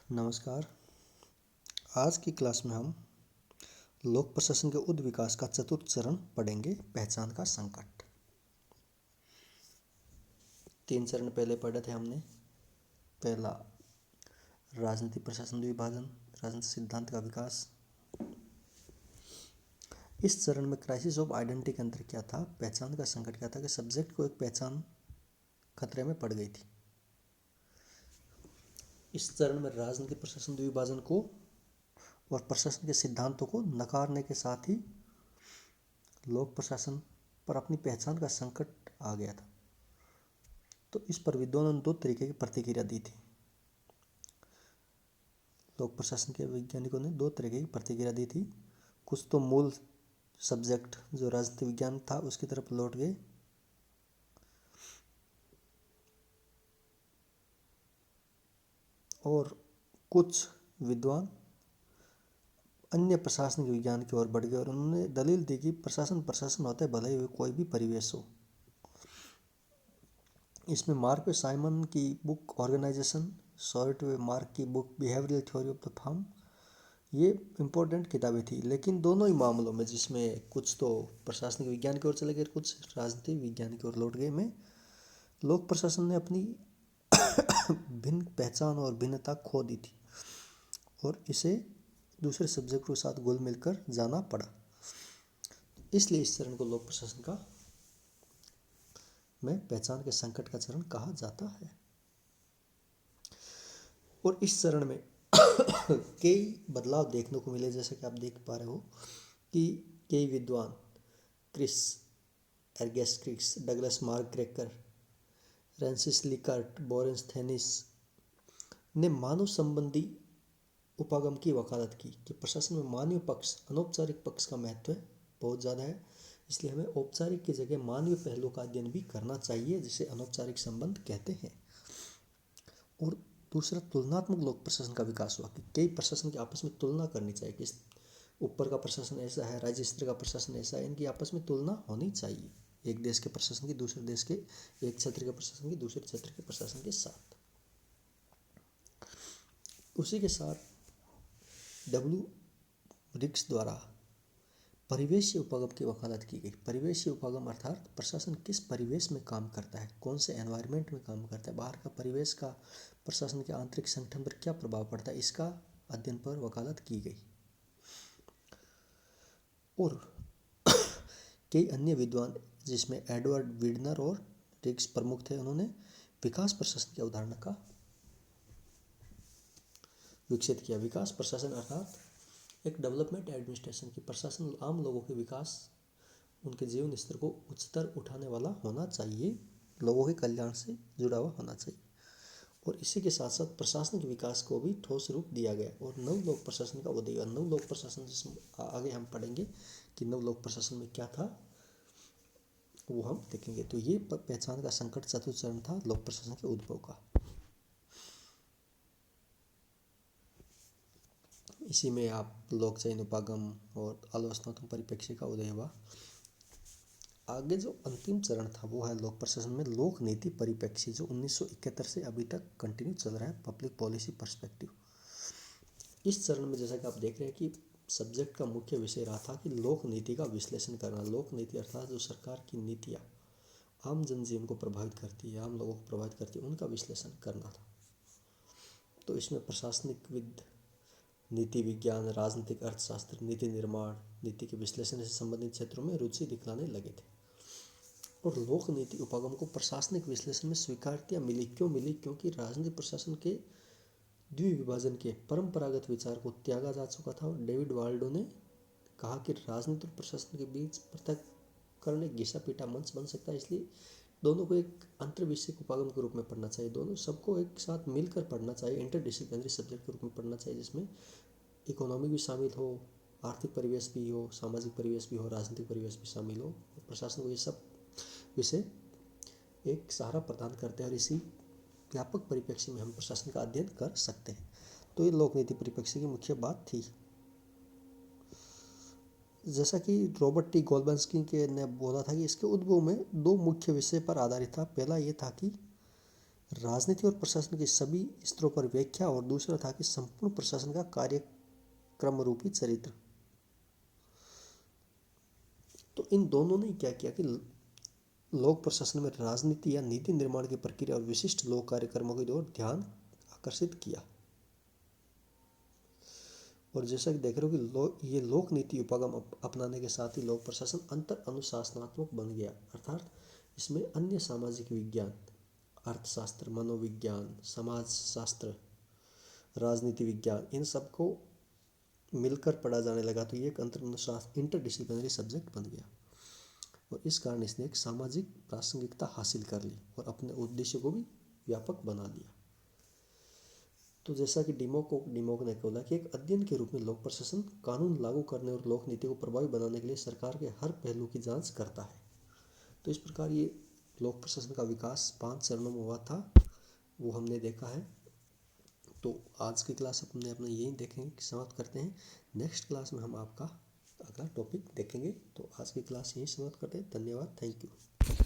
नमस्कार। आज की क्लास में हम लोक प्रशासन के उद विकास का चतुर्थ चरण पढ़ेंगे, पहचान का संकट। 3 चरण पहले पढ़े थे हमने। पहला राजनीतिक प्रशासन विभाजन, राजनीतिक सिद्धांत का विकास। इस चरण में क्राइसिस ऑफ आइडेंटिटी के अंतर क्या था, पहचान का संकट क्या था कि सब्जेक्ट को एक पहचान खतरे में पड़ गई थी। इस चरण में राजनीतिक प्रशासन विभाजन को और प्रशासन के सिद्धांतों को नकारने के साथ ही लोक प्रशासन पर अपनी पहचान का संकट आ गया था। तो इस पर विद्वानों ने 2 तरीके की प्रतिक्रिया दी थी। लोक प्रशासन के वैज्ञानिकों ने 2 तरीके की प्रतिक्रिया दी थी। कुछ तो मूल सब्जेक्ट जो राजनीति विज्ञान था उसकी तरफ लौट गए, और कुछ विद्वान अन्य प्रशासनिक विज्ञान की ओर बढ़ गए और उन्होंने दलील दी कि प्रशासन होता है, भले ही कोई भी परिवेश हो। इसमें मार्क साइमन की बुक ऑर्गेनाइजेशन, सॉर्टवे मार्क की book behavioural theory of the firm, ये इम्पोर्टेंट किताबें थी। लेकिन दोनों ही मामलों में, जिसमें कुछ तो प्रशासनिक विज्ञान की ओर चले गए, कुछ राजनीतिक विज्ञान की ओर लौट गए, में लोक प्रशासन ने अपनी भिन्न पहचान और भिन्नता खो दी थी और इसे दूसरे सब्जेक्ट के साथ घुल मिलकर जाना पड़ा। इसलिए इस चरण को लोक प्रशासन का में पहचान के संकट का चरण कहा जाता है। और इस चरण में कई बदलाव देखने को मिले, जैसे कि आप देख पा रहे हो कि कई विद्वान Chris Argyris, Douglas McGregor, Francis Likert, बोरेंस थेनिस ने मानव संबंधी उपागम की वकालत की कि प्रशासन में मानवीय पक्ष, अनौपचारिक पक्ष का महत्व बहुत ज़्यादा है, इसलिए हमें औपचारिक की जगह मानवीय पहलू का अध्ययन भी करना चाहिए, जिसे अनौपचारिक संबंध कहते हैं। और दूसरा, तुलनात्मक लोक प्रशासन का विकास हुआ कि कई प्रशासन की आपस में तुलना करनी चाहिए कि ऊपर का प्रशासन ऐसा है, राज्य स्तर का प्रशासन ऐसा है, इनकी आपस में तुलना होनी चाहिए, एक देश के प्रशासन की दूसरे देश के, एक क्षेत्र के प्रशासन की दूसरे क्षेत्र के प्रशासन के साथ। उसी के साथ डब्ल्यू रिक्स द्वारा परिवेशीय उपागम की वकालत की गई। परिवेशीय उपागम अर्थात प्रशासन किस परिवेश में काम करता है, कौन से एनवायरनमेंट में काम करता है, बाहर का परिवेश का प्रशासन के आंतरिक संगठन पर क्या प्रभाव पड़ता है, इसका अध्ययन पर वकालत की गई। और कई अन्य विद्वान, जिसमें एडवर्ड विडनर और रिक्स प्रमुख थे, उन्होंने विकास प्रशासन की अवधारणा का विकसित किया। विकास प्रशासन अर्थात एक डेवलपमेंट एडमिनिस्ट्रेशन की प्रशासन आम लोगों के विकास, उनके जीवन स्तर को उच्चतर उठाने वाला होना चाहिए, लोगों के कल्याण से जुड़ा हुआ होना चाहिए। और इसी के साथ साथ प्रशासनिक विकास को भी ठोस रूप दिया गया और नव लोक प्रशासन का उदय हुआ। नव लोक प्रशासन, जिसमें आगे हम पढ़ेंगे कि नव लोक प्रशासन में क्या था, वो हम देखेंगे। तो ये पहचान का संकट चतुर्थ चरण था लोक प्रशासन के उद्भव का। इसी में आप लोक चयन उपागम और आलोचनात्मक परिप्रेक्ष्य का उदय हुआ। आगे जो अंतिम चरण था वो है लोक प्रशासन में लोक नीति परिप्रेक्ष्य, जो 1971 से अभी तक कंटिन्यू चल रहा है, पब्लिक पॉलिसी पर्सपेक्टिव। इस चरण में जैसा कि आप देख रहे हैं कि सब्जेक्ट का मुख्य विषय रहा था कि लोक नीति का विश्लेषण करना। लोक नीति अर्थात जो सरकार की नीतियाँ आम जनजीवन को प्रभावित करती है, आम लोगों को प्रभावित करती है, उनका विश्लेषण करना था। तो इसमें प्रशासनिक विद, नीति विज्ञान, राजनीतिक अर्थशास्त्र, नीति निर्माण, नीति के विश्लेषण से संबंधित क्षेत्रों में रुचि दिखलाने लगे थे। और लोक नीति उपागम को प्रशासनिक विश्लेषण में स्वीकार्यता मिली। क्यों मिली? क्योंकि राजनीतिक प्रशासन के द्विविभाजन के परंपरागत विचार को त्यागा जा चुका था और डेविड वाल्डो ने कहा कि राजनीतिक प्रशासन के बीच पृथक्करण एक घिसा पीटा मंच बन सकता है, इसलिए दोनों को एक अंतर्विषयक उपागम के रूप में पढ़ना चाहिए, दोनों सबको एक साथ मिलकर पढ़ना चाहिए, इंटरडिसिप्लिनरी सब्जेक्ट के रूप में पढ़ना चाहिए, जिसमें इकोनॉमी भी शामिल हो, आर्थिक परिवेश भी हो, सामाजिक परिवेश भी हो, राजनीतिक परिवेश भी शामिल हो। प्रशासन को ये सब विषय एक सहारा प्रदान करते हैं और इसी व्यापक परिप्रेक्ष्य में हम प्रशासन का अध्ययन कर सकते हैं। तो ये लोक नीति परिप्रेक्ष्य की मुख्य बात थी। जैसा कि रॉबर्ट टी गोल्बंस्की ने बोला था कि इसके उद्भव में 2 मुख्य विषय पर आधारित था। पहला ये था कि राजनीति और प्रशासन के सभी स्तरों पर व्याख्या, और दूसरा था कि संपूर्ण प्रशासन का कार्यक्रम रूपी चरित्र। तो इन दोनों ने क्या किया कि लोक प्रशासन में राजनीति या नीति निर्माण की प्रक्रिया और विशिष्ट लोक कार्यक्रमों की ओर ध्यान आकर्षित किया। और जैसा कि देख रहे हो कि ये लोक नीति उपागम अपनाने के साथ ही लोक प्रशासन अंतर अनुशासनात्मक बन गया, अर्थात इसमें अन्य सामाजिक विज्ञान, अर्थशास्त्र, मनोविज्ञान, समाजशास्त्र, राजनीति विज्ञान, इन सबको मिलकर पढ़ा जाने लगा। तो ये एक अंतर अनुशासन इंटरडिसिप्लिनरी सब्जेक्ट बन गया, और इस कारण इसने एक सामाजिक प्रासंगिकता हासिल कर ली और अपने उद्देश्य को भी व्यापक बना लिया। तो जैसा कि डिमोक ने बोला कि एक अध्ययन के रूप में लोक प्रशासन कानून लागू करने और लोक नीति को प्रभावी बनाने के लिए सरकार के हर पहलू की जांच करता है। तो इस प्रकार ये लोक प्रशासन का विकास 5 चरणों में हुआ था, वो हमने देखा है। तो आज की क्लास अपने यही देखेंगे, समाप्त करते हैं। नेक्स्ट क्लास में हम आपका अगला टॉपिक देखेंगे। तो आज की क्लास यही समाप्त करते हैं। धन्यवाद, थैंक यू।